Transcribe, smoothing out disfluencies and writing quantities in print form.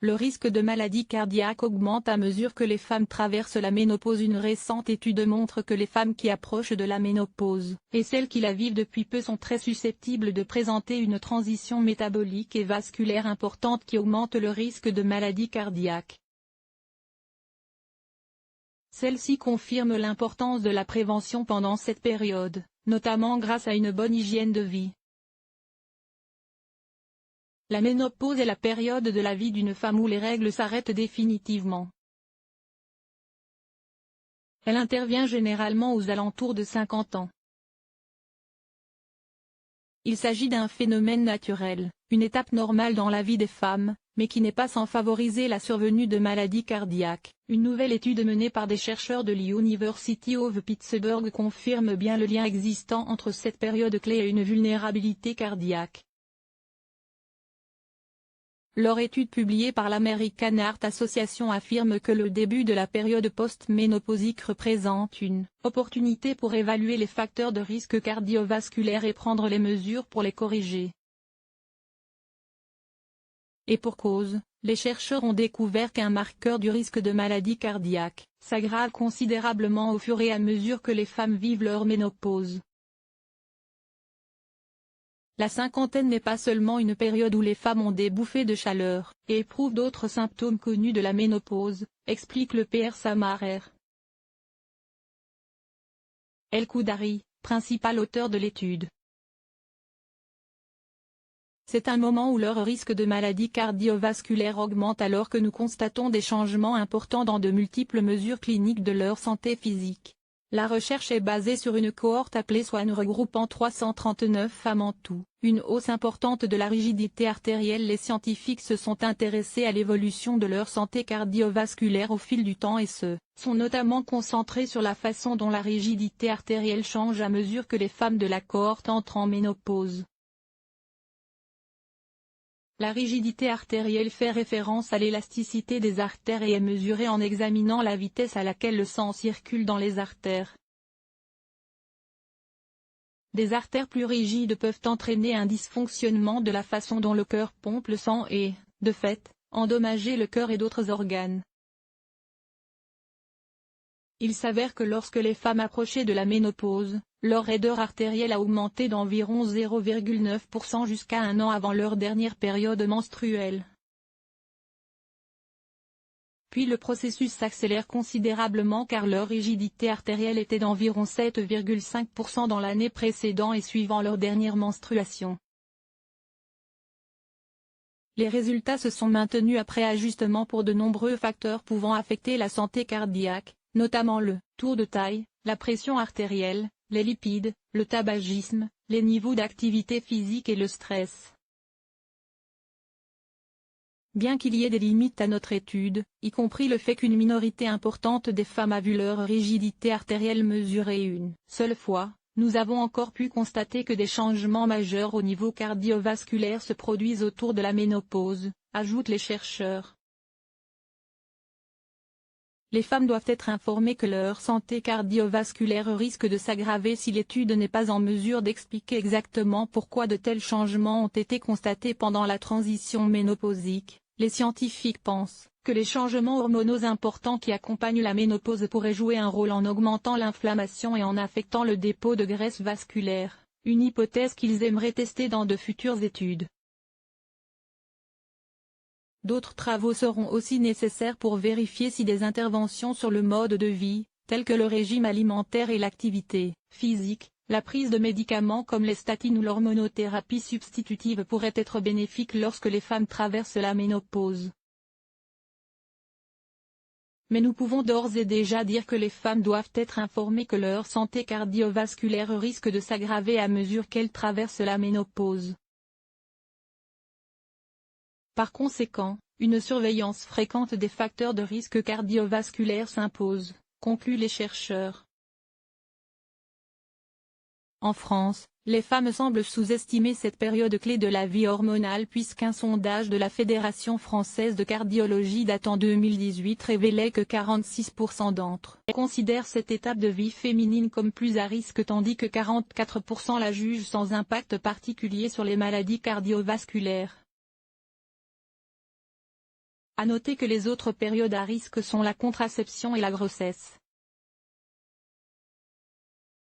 le risque de maladie cardiaque augmente à mesure que les femmes traversent la ménopause. Une récente étude montre que les femmes qui approchent de la ménopause et celles qui la vivent depuis peu sont très susceptibles de présenter une transition métabolique et vasculaire importante qui augmente le risque de maladie cardiaque. Celle-ci confirme l'importance de la prévention pendant cette période, notamment grâce à une bonne hygiène de vie. La ménopause est la période de la vie d'une femme où les règles s'arrêtent définitivement. Elle intervient généralement aux alentours de 50 ans. Il s'agit d'un phénomène naturel, une étape normale dans la vie des femmes, mais qui n'est pas sans favoriser la survenue de maladies cardiaques. Une nouvelle étude menée par des chercheurs de l'University of Pittsburgh confirme bien le lien existant entre cette période clé et une vulnérabilité cardiaque. Leur étude publiée par l'American Heart Association affirme que le début de la période post-ménopausique représente une opportunité pour évaluer les facteurs de risque cardiovasculaire et prendre les mesures pour les corriger. Et pour cause, les chercheurs ont découvert qu'un marqueur du risque de maladie cardiaque s'aggrave considérablement au fur et à mesure que les femmes vivent leur ménopause. La cinquantaine n'est pas seulement une période où les femmes ont des bouffées de chaleur et éprouvent d'autres symptômes connus de la ménopause, explique le Pr Samarer El-Koudari, principal auteur de l'étude. C'est un moment où leur risque de maladie cardiovasculaire augmente alors que nous constatons des changements importants dans de multiples mesures cliniques de leur santé physique. La recherche est basée sur une cohorte appelée SWAN regroupant 339 femmes en tout. Une hausse importante de la rigidité artérielle. Les scientifiques se sont intéressés à l'évolution de leur santé cardiovasculaire au fil du temps et se sont notamment concentrés sur la façon dont la rigidité artérielle change à mesure que les femmes de la cohorte entrent en ménopause. La rigidité artérielle fait référence à l'élasticité des artères et est mesurée en examinant la vitesse à laquelle le sang circule dans les artères. Des artères plus rigides peuvent entraîner un dysfonctionnement de la façon dont le cœur pompe le sang et, de fait, endommager le cœur et d'autres organes. Il s'avère que lorsque les femmes approchaient de la ménopause, leur raideur artérielle a augmenté d'environ 0,9% jusqu'à un an avant leur dernière période menstruelle. Puis le processus s'accélère considérablement car leur rigidité artérielle était d'environ 7,5% dans l'année précédant et suivant leur dernière menstruation. Les résultats se sont maintenus après ajustement pour de nombreux facteurs pouvant affecter la santé cardiaque, notamment le tour de taille, la pression artérielle, les lipides, le tabagisme, les niveaux d'activité physique et le stress. Bien qu'il y ait des limites à notre étude, y compris le fait qu'une minorité importante des femmes a vu leur rigidité artérielle mesurée une seule fois, nous avons encore pu constater que des changements majeurs au niveau cardiovasculaire se produisent autour de la ménopause, ajoutent les chercheurs. Les femmes doivent être informées que leur santé cardiovasculaire risque de s'aggraver si l'étude n'est pas en mesure d'expliquer exactement pourquoi de tels changements ont été constatés pendant la transition ménopausique. Les scientifiques pensent que les changements hormonaux importants qui accompagnent la ménopause pourraient jouer un rôle en augmentant l'inflammation et en affectant le dépôt de graisse vasculaire, une hypothèse qu'ils aimeraient tester dans de futures études. D'autres travaux seront aussi nécessaires pour vérifier si des interventions sur le mode de vie, telles que le régime alimentaire et l'activité physique, la prise de médicaments comme les statines ou l'hormonothérapie substitutive pourraient être bénéfiques lorsque les femmes traversent la ménopause. Mais nous pouvons d'ores et déjà dire que les femmes doivent être informées que leur santé cardiovasculaire risque de s'aggraver à mesure qu'elles traversent la ménopause. Par conséquent, une surveillance fréquente des facteurs de risque cardiovasculaire s'impose, concluent les chercheurs. En France, les femmes semblent sous-estimer cette période clé de la vie hormonale puisqu'un sondage de la Fédération française de cardiologie datant 2018 révélait que 46% d'entre elles considèrent cette étape de vie féminine comme plus à risque tandis que 44% la jugent sans impact particulier sur les maladies cardiovasculaires. À noter que les autres périodes à risque sont la contraception et la grossesse.